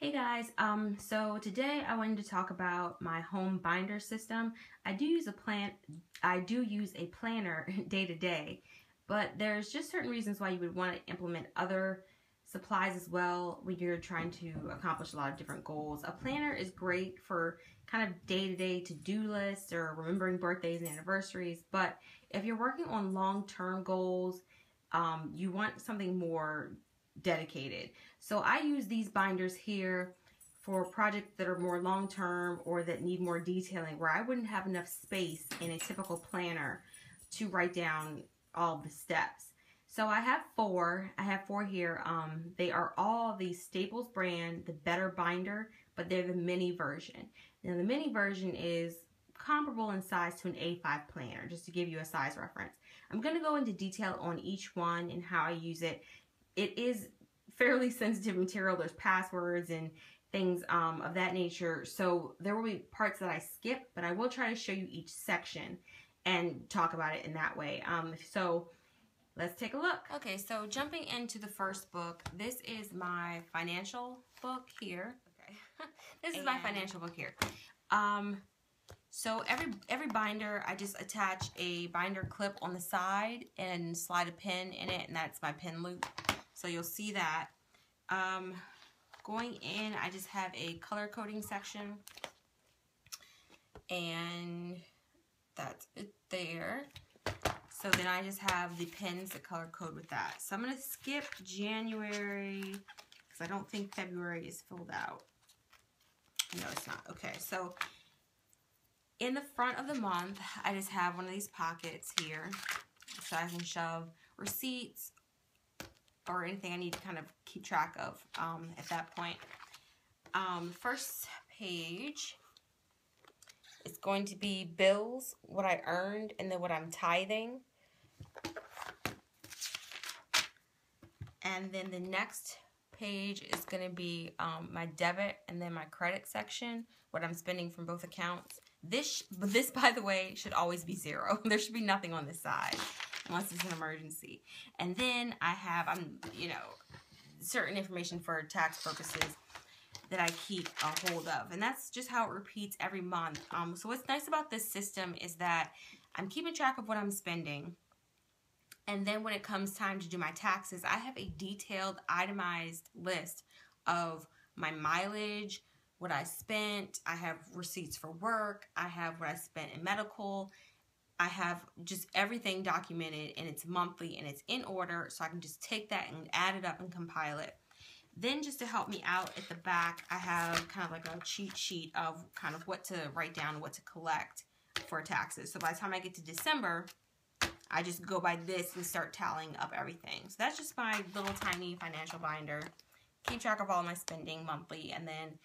Hey guys, so today I wanted to talk about my home binder system. I do use a planner day to day, but there's just certain reasons why you would want to implement other supplies as well when you're trying to accomplish a lot of different goals. A planner is great for kind of day-to-day to-do lists or remembering birthdays and anniversaries, but if you're working on long-term goals, you want something more dedicated. So I use these binders here for projects that are more long-term or that need more detailing, where I wouldn't have enough space in a typical planner to write down all the steps. So I have four here. They are all the Staples brand, the Better binder, but they're the mini version. Now the mini version is comparable in size to an A5 planner, just to give you a size reference. I'm going to go into detail on each one and how I use it. It is fairly sensitive material. There's passwords and things of that nature. So there will be parts that I skip, but I will try to show you each section and talk about it in that way. So let's take a look. Okay, so jumping into the first book, this is my financial book here. Okay, this is my financial book here. So every binder, I just attach a binder clip on the side and slide a pin in it, and that's my pin loop. So you'll see that. Going in, I just have a color coding section, and that's it there. So then I just have the pins that color code with that. So I'm going to skip January because I don't think February is filled out. No, it's not. Okay, so in the front of the month, I just have one of these pockets here so I can shove receipts or anything I need to kind of keep track of at that point. First page is going to be bills, what I earned, and then what I'm tithing. And then the next page is going to be my debit and then my credit section, what I'm spending from both accounts. This, by the way, should always be zero. There should be nothing on this side unless it's an emergency. And then I have, certain information for tax purposes that I keep a hold of. And that's just how it repeats every month. So what's nice about this system is that I'm keeping track of what I'm spending. And then when it comes time to do my taxes, I have a detailed, itemized list of my mileage, what I spent. I have receipts for work. I have what I spent in medical. I have just everything documented, and it's monthly and it's in order, so I can just take that and add it up and compile it. Then just to help me out at the back, I have kind of like a cheat sheet of kind of what to write down and what to collect for taxes. So by the time I get to December, I just go by this and start tallying up everything. So that's just my little tiny financial binder. Keep track of all my spending monthly, and then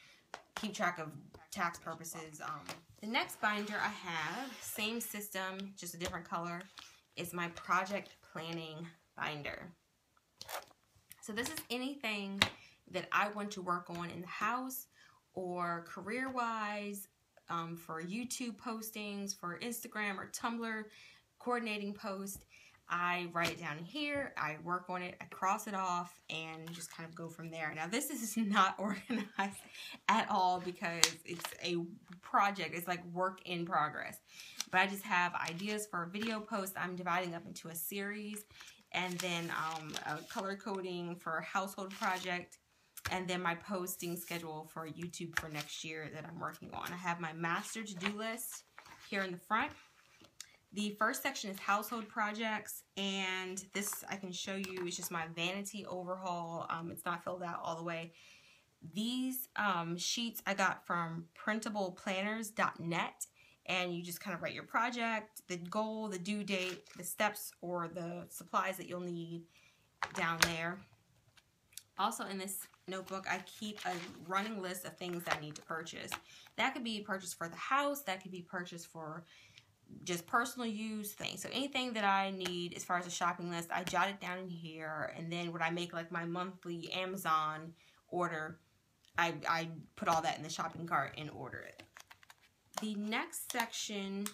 keep track of tax purposes. The next binder I have, same system, just a different color, is my project planning binder. So this is anything that I want to work on in the house or career-wise, for YouTube postings, for Instagram or Tumblr coordinating post. I write it down here, I work on it, I cross it off, and just kind of go from there. Now this is not organized at all because it's a project. It's like work in progress. But I just have ideas for a video post I'm dividing up into a series, and then a color coding for a household project, and then my posting schedule for YouTube for next year that I'm working on. I have my master to-do list here in the front. The first section is household projects, and this I can show you is just my vanity overhaul. It's not filled out all the way. These sheets I got from printableplanners.net, and you just kind of write your project, the goal, the due date, the steps, or the supplies that you'll need down there. Also in this notebook, I keep a running list of things I need to purchase. That could be purchased for the house, that could be purchased for just personal use things. So anything that I need as far as a shopping list, I jot it down in here, and then when I make like my monthly Amazon order, I put all that in the shopping cart and order it. The next section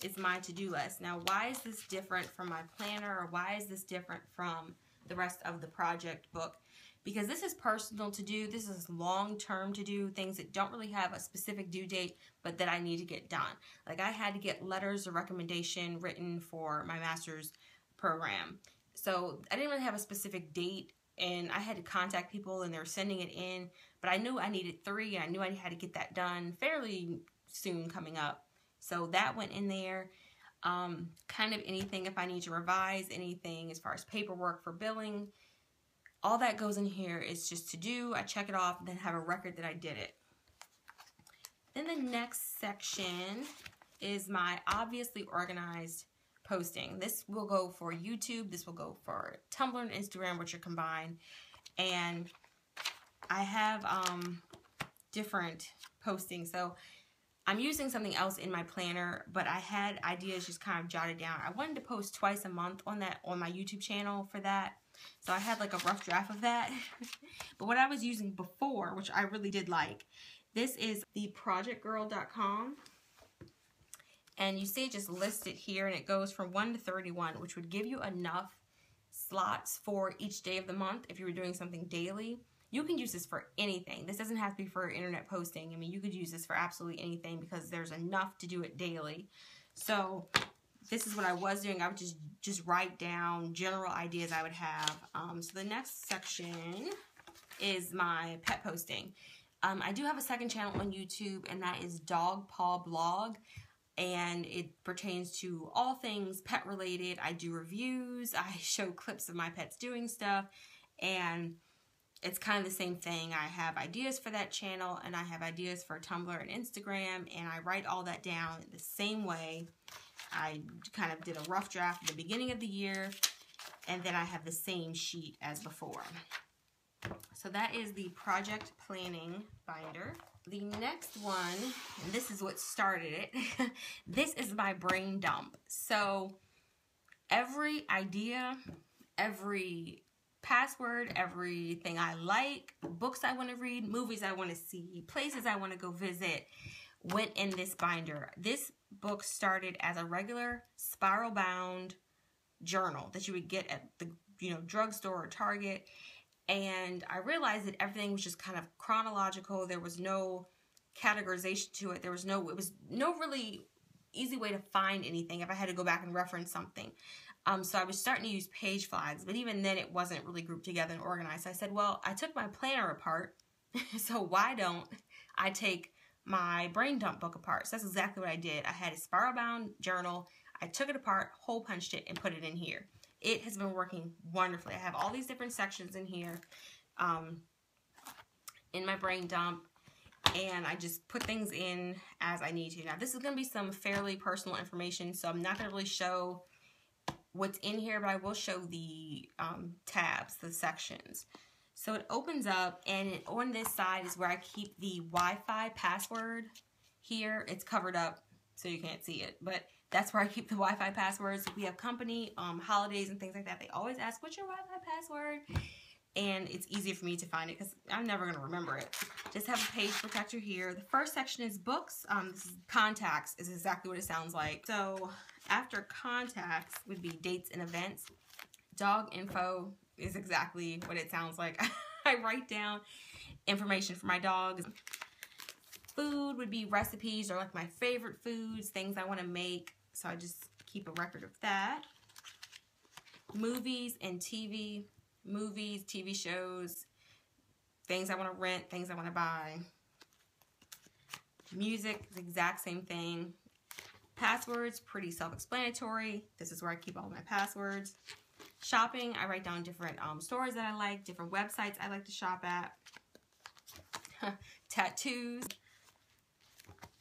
is my to-do list. Now, why is this different from my planner, or why is this different from the rest of the project book, because this is personal to do. This is long-term to do, things that don't really have a specific due date, but that I need to get done. Like I had to get letters of recommendation written for my master's program. So I didn't really have a specific date, and I had to contact people and they were sending it in, but I knew I needed 3, and I knew I had to get that done fairly soon coming up. So that went in there. Kind of anything if I need to revise anything as far as paperwork for billing, all that goes in here is just to do. I check it off and then have a record that I did it. Then the next section is my obviously organized posting. This will go for YouTube. This will go for Tumblr and Instagram, which are combined. And I have different postings. So I'm using something else in my planner, but I had ideas just kind of jotted down. I wanted to post twice a month on my YouTube channel for that. So I had like a rough draft of that. But what I was using before, which I really did like, this is the projectgirl.com. And you see it just listed here, and it goes from 1 to 31, which would give you enough slots for each day of the month if you were doing something daily. You can use this for anything. This doesn't have to be for internet posting. I mean, you could use this for absolutely anything because there's enough to do it daily. So this is what I was doing. I would just write down general ideas I would have. So the next section is my pet posting. I do have a second channel on YouTube, and that is Dog Paw Blog. And it pertains to all things pet related. I do reviews. I show clips of my pets doing stuff. And it's kind of the same thing. I have ideas for that channel, and I have ideas for Tumblr and Instagram, and I write all that down the same way. I kind of did a rough draft at the beginning of the year, and then I have the same sheet as before. So that is the project planning binder. The next one, and this is what started it, this is my brain dump. So every idea, every password, everything I like, books I want to read, movies I want to see, places I want to go visit, went in this binder. This book started as a regular spiral bound journal that you would get at the drugstore or Target, and I realized that everything was just kind of chronological. There was no categorization to it. It was no really easy way to find anything if I had to go back and reference something. So I was starting to use page flags, but even then it wasn't really grouped together and organized. So I said, well, I took my planner apart, so why don't I take my brain dump book apart? So that's exactly what I did. I had a spiral bound journal. I took it apart, hole punched it, and put it in here. It has been working wonderfully. I have all these different sections in here in my brain dump, and I just put things in as I need to. Now, this is going to be some fairly personal information, so I'm not going to really show what's in here, but I will show the tabs, the sections. So it opens up, and on this side is where I keep the Wi-Fi password. Here, it's covered up so you can't see it, but that's where I keep the Wi-Fi passwords. If we have company, holidays, and things like that, they always ask, what's your Wi-Fi password? And it's easier for me to find it because I'm never going to remember it. Just have a page protector here. The first section is books. This is contacts is exactly what it sounds like. So after contacts would be dates and events. Dog info is exactly what it sounds like. I write down information for my dogs. Food would be recipes or like my favorite foods, things I want to make. So I just keep a record of that. Movies and TV. Movies, TV shows, things I want to rent, things I want to buy. Music, the exact same thing. Passwords, pretty self-explanatory. This is where I keep all my passwords. Shopping, I write down different stores that I like, different websites I like to shop at. Tattoos,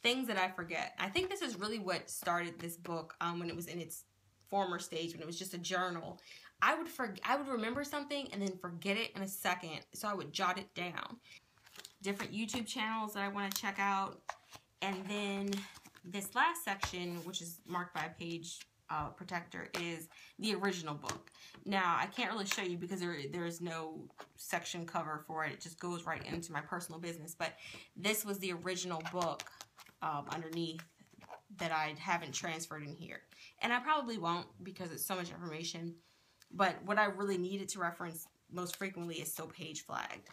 things that I forget. I think this is really what started this book when it was in its former stage, when it was just a journal. I would remember something and then forget it in a second, so I would jot it down. Different YouTube channels that I want to check out. And then this last section, which is marked by a page protector, is the original book. Now, I can't really show you because there is no section cover for it. It just goes right into my personal business. But this was the original book underneath that I haven't transferred in here. And I probably won't because it's so much information. But what I really needed to reference most frequently is so page flagged.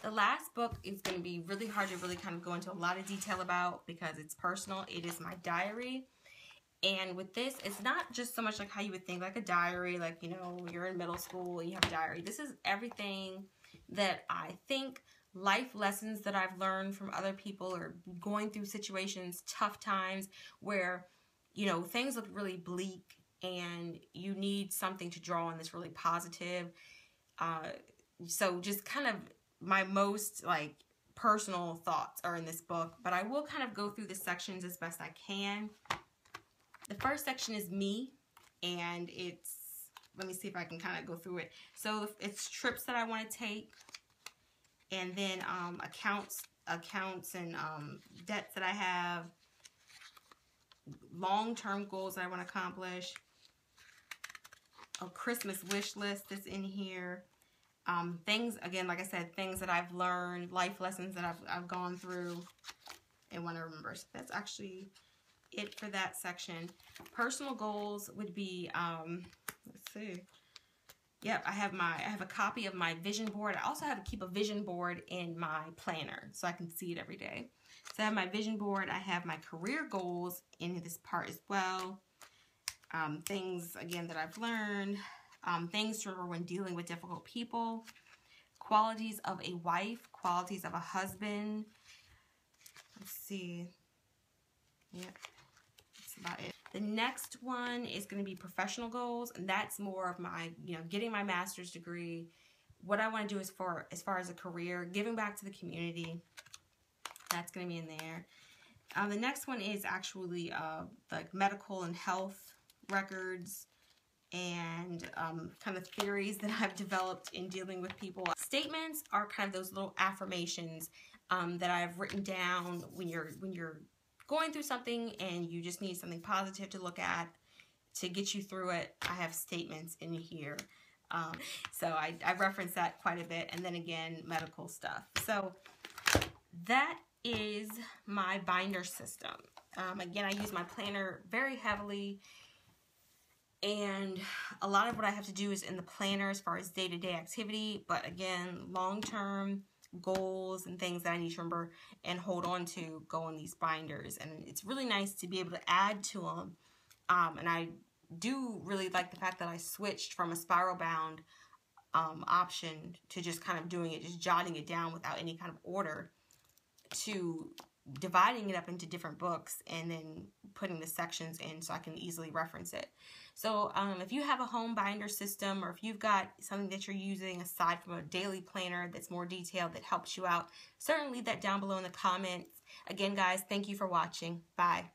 The last book is going to be really hard to really kind of go into a lot of detail about because it's personal. It is my diary. And with this, it's not just so much like how you would think like a diary, like, you know, you're in middle school and you have a diary. This is everything that I think, life lessons that I've learned from other people or going through situations, tough times where, you know, things look really bleak and you need something to draw on that's really positive. So just kind of my most like personal thoughts are in this book, but I will kind of go through the sections as best I can. The first section is me, and it's, let me see if I can kind of go through it. So it's trips that I want to take, and then accounts and debts that I have, long-term goals that I want to accomplish, a Christmas wish list that's in here, things, again, like I said, things that I've learned, life lessons that I've gone through and want to remember. So that's actually it for that section. Personal goals would be, let's see. Yep, I have a copy of my vision board. I also have to keep a vision board in my planner so I can see it every day. So I have my vision board. I have my career goals in this part as well. Things, again, that I've learned. Things to remember when dealing with difficult people. Qualities of a wife. Qualities of a husband. Let's see. Yep. That's about it. The next one is going to be professional goals, and that's more of my, you know, getting my master's degree, what I want to do as far as a career, giving back to the community. That's going to be in there. The next one is actually like medical and health records and kind of theories that I've developed in dealing with people. Statements are kind of those little affirmations that I've written down when you're going through something and you just need something positive to look at to get you through it. I have statements in here. So I reference that quite a bit. And then again, medical stuff. So that is my binder system. Again, I use my planner very heavily. And a lot of what I have to do is in the planner as far as day-to-day activity. But again, long-term goals and things that I need to remember and hold on to go in these binders, and it's really nice to be able to add to them. And I do really like the fact that I switched from a spiral bound option to just kind of doing it, just jotting it down without any kind of order, to dividing it up into different books and then putting the sections in so I can easily reference it. So if you have a home binder system, or if you've got something that you're using aside from a daily planner that's more detailed that helps you out, certainly leave that down below in the comments. Again, guys, thank you for watching. Bye.